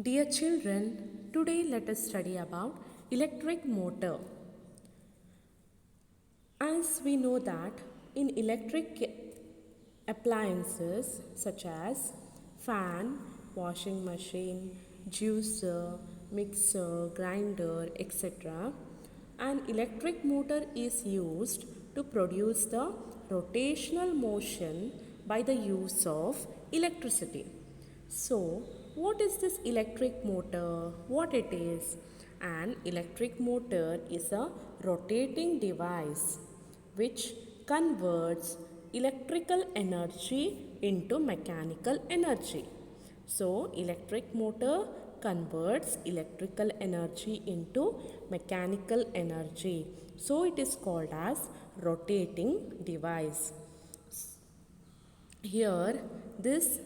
Dear children, today let us study about electric motor. As we know that in electric appliances such as fan, washing machine, juicer, mixer, grinder, etc., an electric motor is used to produce the rotational motion by the use of electricity. So, what is this electric motor? What it is? An electric motor is a rotating device which converts electrical energy into mechanical energy. So, electric motor converts electrical energy into mechanical energy. So, it is called as rotating device. Here, this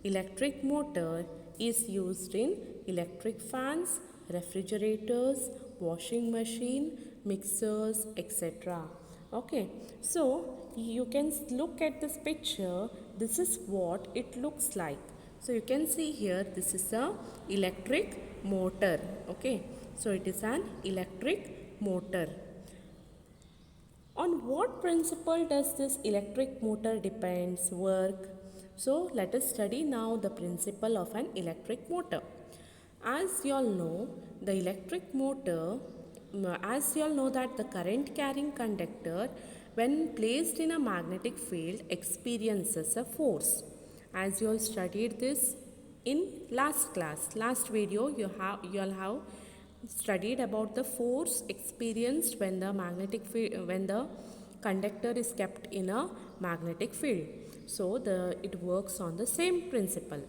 electric motor is used in electric fans, refrigerators, washing machine, mixers, etc. Okay, so you can look at this picture. This is what it looks like. So you can see here, this is a electric motor. Okay, so it is an electric motor. On what principle does this electric motor depends work? So let us study now the principle of an electric motor. As you all know, the electric motor, as you all know that the current carrying conductor when placed in a magnetic field experiences a force. As you all studied this in last class, last video you all have studied about the force experienced when the when the conductor is kept in a magnetic field. So it works on the same principle.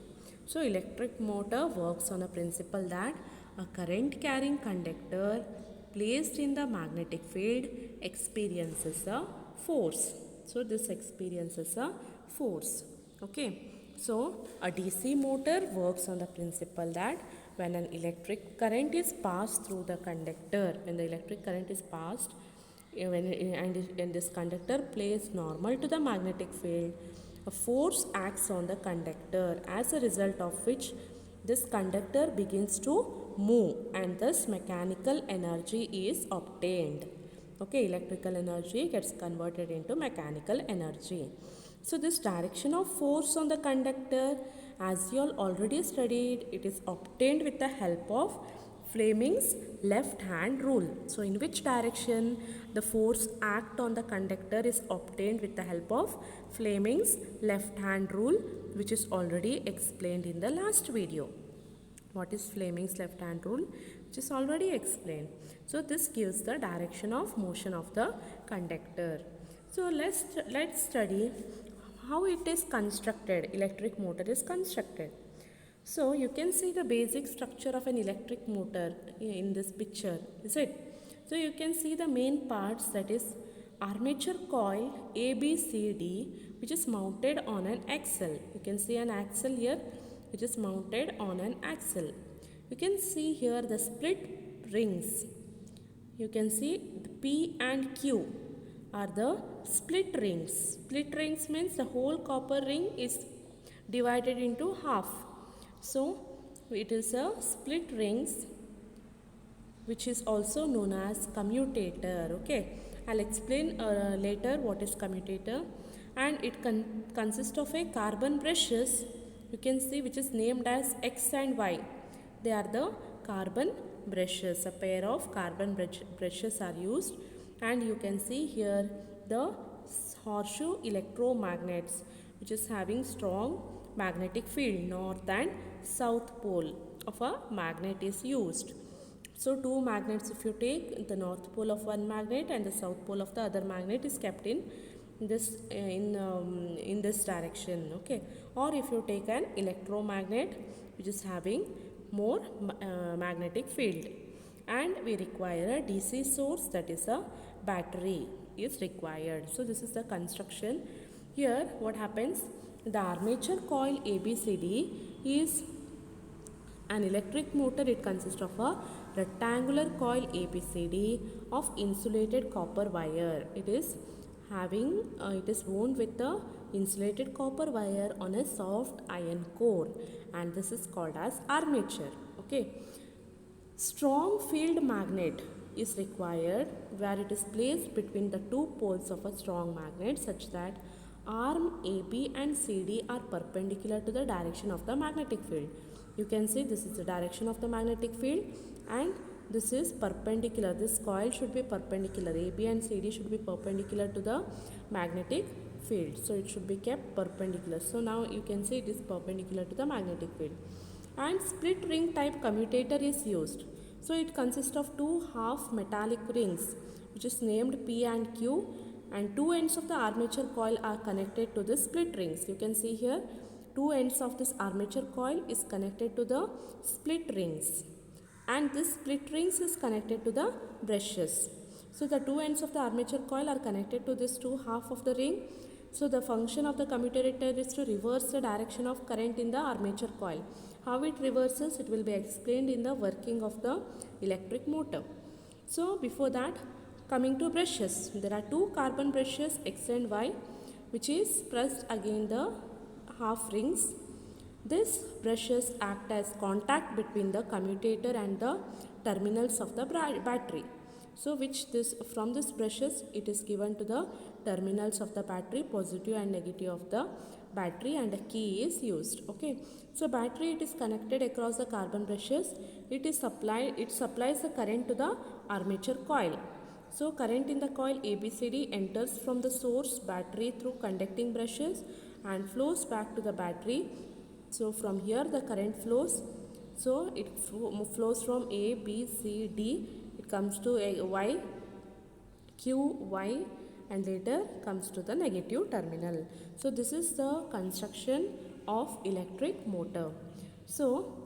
So electric motor works on a principle that a current carrying conductor placed in the magnetic field experiences a force. So this experiences a force. Okay. So a DC motor works on the principle that when an electric current is passed through the conductor, when the electric current is passed, and this conductor plays normal to the magnetic field, a force acts on the conductor, as a result of which this conductor begins to move and thus mechanical energy is obtained. Okay, electrical energy gets converted into mechanical energy. So this direction of force on the conductor, as you all already studied, it is obtained with the help of Fleming's left hand rule. So in which direction the force act on the conductor is obtained with the help of Fleming's left hand rule, which is already explained in the last video. What is Fleming's left hand rule? Which is already explained. So this gives the direction of motion of the conductor. So let's study how it is constructed, electric motor is constructed. So you can see the basic structure of an electric motor in this picture, is it? So you can see the main parts, that is armature coil ABCD, which is mounted on an axle. You can see an axle here which is mounted on an axle. You can see here the split rings. You can see the P and Q are the split rings. Split rings means the whole copper ring is divided into half. So it is a split rings, which is also known as commutator. Okay, I'll explain later what is commutator. And it consists of a carbon brushes, you can see, which is named as X and Y. They are the carbon brushes. A pair of carbon brushes are used, and you can see here the horseshoe electromagnets, which is having strong magnetic field. North and south pole of a magnet is used. So two magnets, if you take, the north pole of one magnet and the south pole of the other magnet is kept in this in this direction. Okay, or if you take an electromagnet which is having more magnetic field, and we require a DC source, that is a battery is required. So this is the construction. Here what happens, the armature coil ABCD is an electric motor. It consists of a rectangular coil ABCD of insulated copper wire. It is wound with the insulated copper wire on a soft iron core, and this is called as armature. Okay. Strong field magnet is required where it is placed between the two poles of a strong magnet such that arm AB and CD are perpendicular to the direction of the magnetic field. You can see this is the direction of the magnetic field and this is perpendicular. This coil should be perpendicular. AB and CD should be perpendicular to the magnetic field. So it should be kept perpendicular. So now you can see it is perpendicular to the magnetic field. And split ring type commutator is used. So it consists of two half metallic rings which is named P and Q, and two ends of the armature coil are connected to the split rings. You can see here two ends of this armature coil is connected to the split rings, and this split rings is connected to the brushes. So the two ends of the armature coil are connected to this two half of the ring. So the function of the commutator is to reverse the direction of current in the armature coil. How it reverses, it will be explained in the working of the electric motor. So before that, coming to brushes, there are two carbon brushes X and Y which is pressed against the half rings. These brushes act as contact between the commutator and the terminals of the battery. So from these brushes it is given to the terminals of the battery, positive and negative of the battery, and a key is used. Okay. So battery, it is connected across the carbon brushes. It supplies the current to the armature coil. So current in the coil ABCD enters from the source battery through conducting brushes and flows back to the battery. So from here the current flows. So it flows from A, B, C, D. It comes to Y, Q, Y, and later comes to the negative terminal. So this is the construction of electric motor. So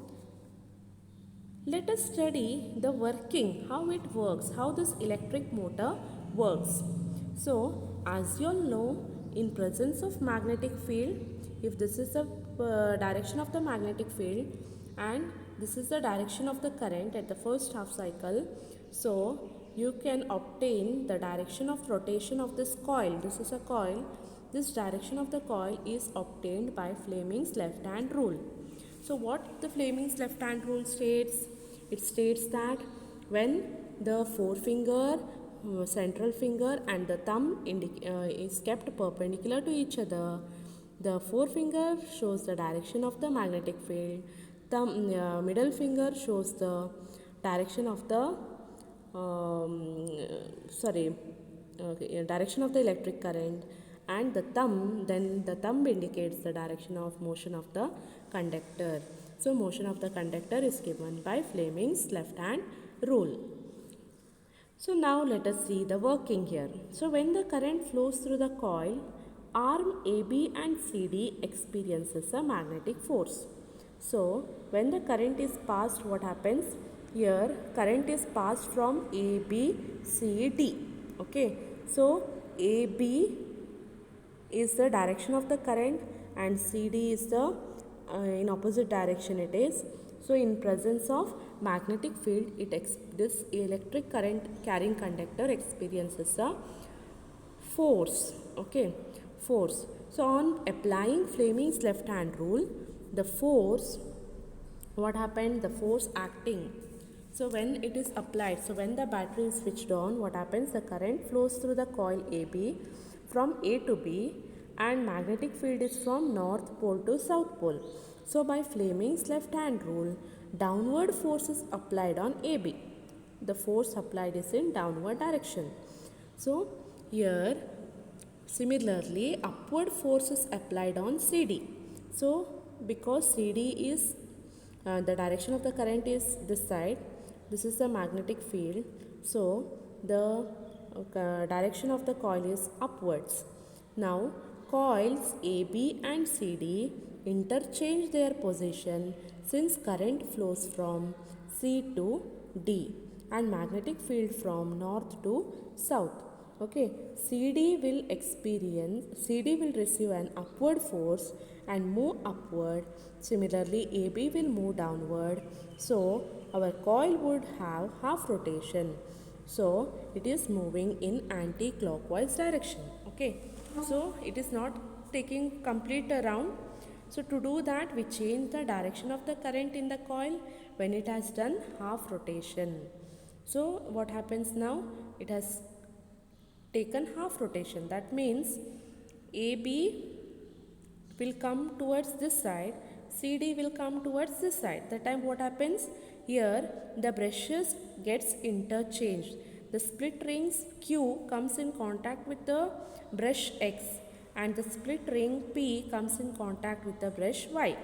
let us study the working, how it works, how this electric motor works. So as you all know, in presence of magnetic field, if this is the direction of the magnetic field and this is the direction of the current at the first half cycle, so you can obtain the direction of rotation of this coil. This is a coil. This direction of the coil is obtained by Fleming's left hand rule. So what the Fleming's left hand rule states? It states that when the forefinger, central finger and the thumb is kept perpendicular to each other, the forefinger shows the direction of the magnetic field, middle finger shows the direction of the direction of the electric current, and the thumb indicates the direction of motion of the conductor. So motion of the conductor is given by Fleming's left hand rule. So now let us see the working here. So when the current flows through the coil, arm AB and CD experiences a magnetic force. So when the current is passed, what happens? Here current is passed from AB, CD. Okay. So AB is the direction of the current and CD is the in opposite direction it is. So in presence of magnetic field, this electric current carrying conductor experiences a force. Okay, force. So on applying Fleming's left hand rule, the force, what happened? The force acting. So when it is applied, so when the battery is switched on, what happens? The current flows through the coil AB from A to B, and magnetic field is from north pole to south pole. So by Fleming's left hand rule, downward force is applied on AB. The force applied is in downward direction. So here similarly upward force is applied on CD. So because CD is the direction of the current is this side, this is the magnetic field, so the direction of the coil is upwards. Now coils AB and CD interchange their position since current flows from C to D and magnetic field from north to south. Okay, CD will receive an upward force and move upward. Similarly, AB will move downward. So our coil would have half rotation. So it is moving in anti-clockwise direction. Okay, so it is not taking complete around. So to do that, we change the direction of the current in the coil when it has done half rotation. So what happens now? It has taken half rotation. That means AB will come towards this side, CD will come towards this side. That time what happens? Here the brushes gets interchanged. The split rings Q comes in contact with the brush X and the split ring P comes in contact with the brush Y.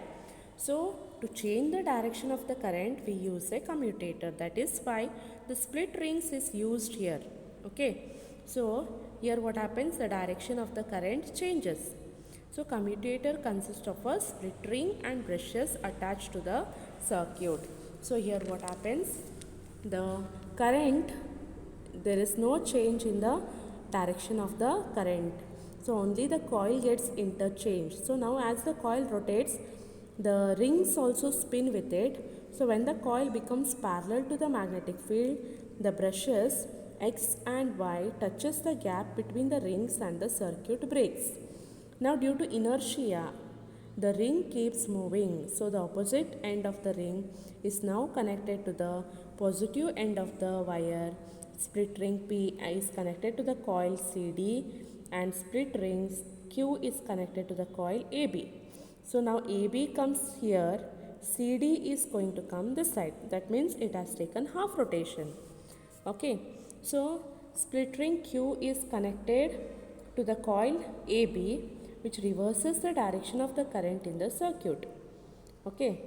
So to change the direction of the current, we use a commutator. That is why the split rings is used here. Okay. So here what happens? The direction of the current changes. So commutator consists of a split ring and brushes attached to the circuit. So here what happens? The current, there is no change in the direction of the current. So only the coil gets interchanged. So now as the coil rotates, the rings also spin with it. So when the coil becomes parallel to the magnetic field, the brushes X and Y touches the gap between the rings and the circuit breaks. Now due to inertia, the ring keeps moving. So the opposite end of the ring is now connected to the positive end of the wire. Split ring P is connected to the coil CD and split rings Q is connected to the coil AB. So now AB comes here, CD is going to come this side. That means it has taken half rotation. Okay, so split ring Q is connected to the coil AB, which reverses the direction of the current in the circuit. Okay,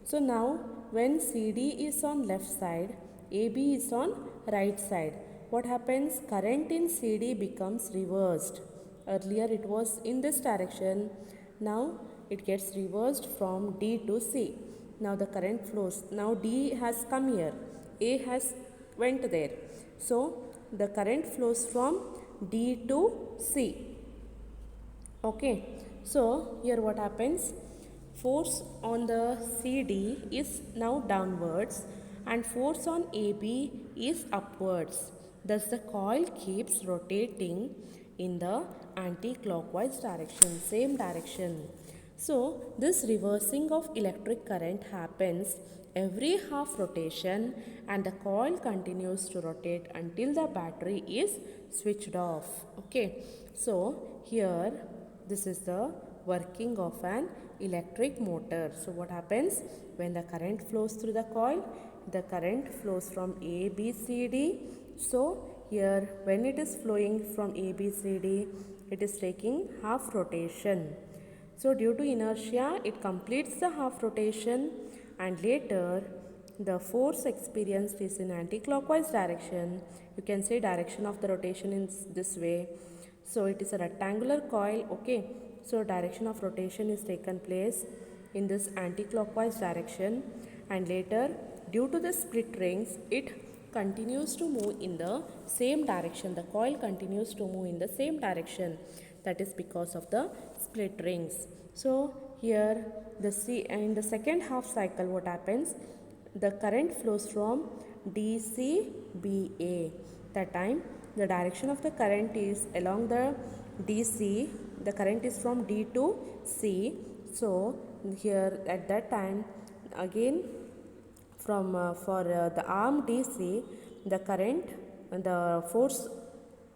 so now when CD is on left side, AB is on right side. What happens? Current in CD becomes reversed. Earlier it was in this direction. Now it gets reversed from D to C. Now the current flows. Now D has come here. A has went there. So the current flows from D to C. Okay, so here what happens? Force on the CD is now downwards and force on AB is upwards. Thus the coil keeps rotating in the anti-clockwise direction, same direction. So this reversing of electric current happens every half rotation and the coil continues to rotate until the battery is switched off. Okay, so here this is the working of an electric motor. So what happens? When the current flows through the coil, the current flows from A, B, C, D. So here when it is flowing from A, B, C, D, it is taking half rotation. So due to inertia, it completes the half rotation and later the force experienced is in anti-clockwise direction. You can say direction of the rotation in this way. So it is a rectangular coil. Okay, so direction of rotation is taken place in this anti-clockwise direction and later due to the split rings it continues to move in the same direction. The coil continues to move in the same direction. That is because of the split rings. So here in the second half cycle what happens? The current flows from DC BA. That time the direction of the current is along the DC. The current is from D to C. So here at that time again from for the arm DC, the current, the force,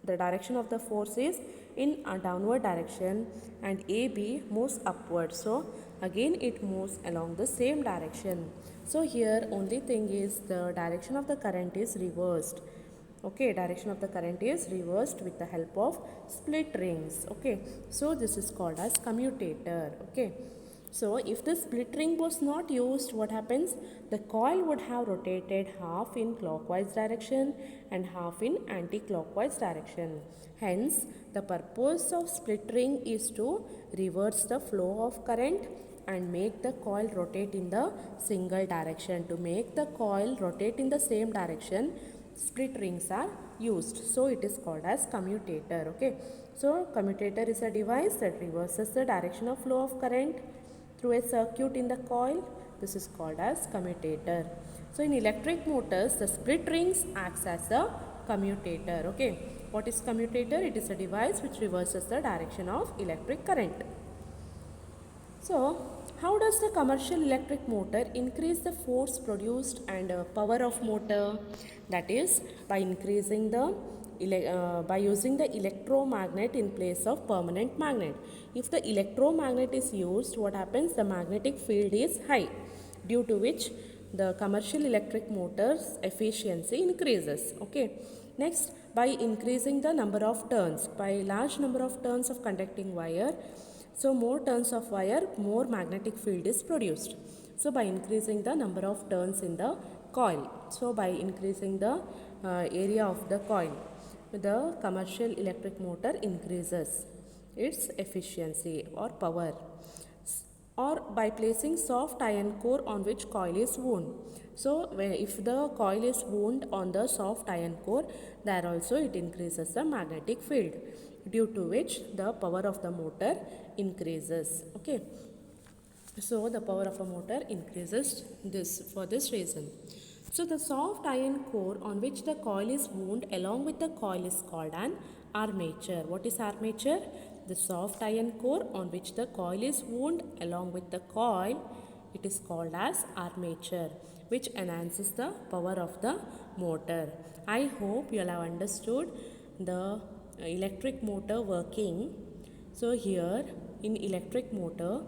the direction of the force is in a downward direction and AB moves upward. So again it moves along the same direction. So here only thing is the direction of the current is reversed. Okay, direction of the current is reversed with the help of split rings. Okay, so this is called as commutator. Okay, so if the split ring was not used, what happens? The coil would have rotated half in clockwise direction and half in anti-clockwise direction. Hence, the purpose of split ring is to reverse the flow of current and make the coil rotate in the single direction. To make the coil rotate in the same direction, split rings are used. So it is called as commutator. Okay, so commutator is a device that reverses the direction of flow of current through a circuit in the coil. This is called as commutator. So in electric motors, the split rings acts as a commutator. Okay, what is commutator? It is a device which reverses the direction of electric current. So, how does the commercial electric motor increase the force produced and power of motor? That is by increasing the by using the electromagnet in place of permanent magnet. If the electromagnet is used, what happens? The magnetic field is high, due to which the commercial electric motor's efficiency increases. Okay. Next, by increasing the number of turns, by large number of turns of conducting wire, so more turns of wire, more magnetic field is produced. So by increasing the number of turns in the coil, so by increasing the area of the coil, the commercial electric motor increases its efficiency or power. Or by placing soft iron core on which coil is wound. So if the coil is wound on the soft iron core, there also it increases the magnetic field, due to which the power of the motor increases. Okay. So the power of a motor increases for this reason. So the soft iron core on which the coil is wound along with the coil is called an armature. What is armature? The soft iron core on which the coil is wound along with the coil, it is called as armature, which enhances the power of the motor. I hope you have understood the electric motor working. So here in electric motor,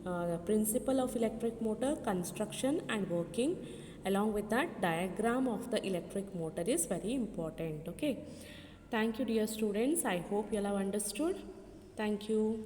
the principle of electric motor, construction and working, along with that diagram of the electric motor is very important. Okay. Thank you dear students. I hope you all have understood. Thank you.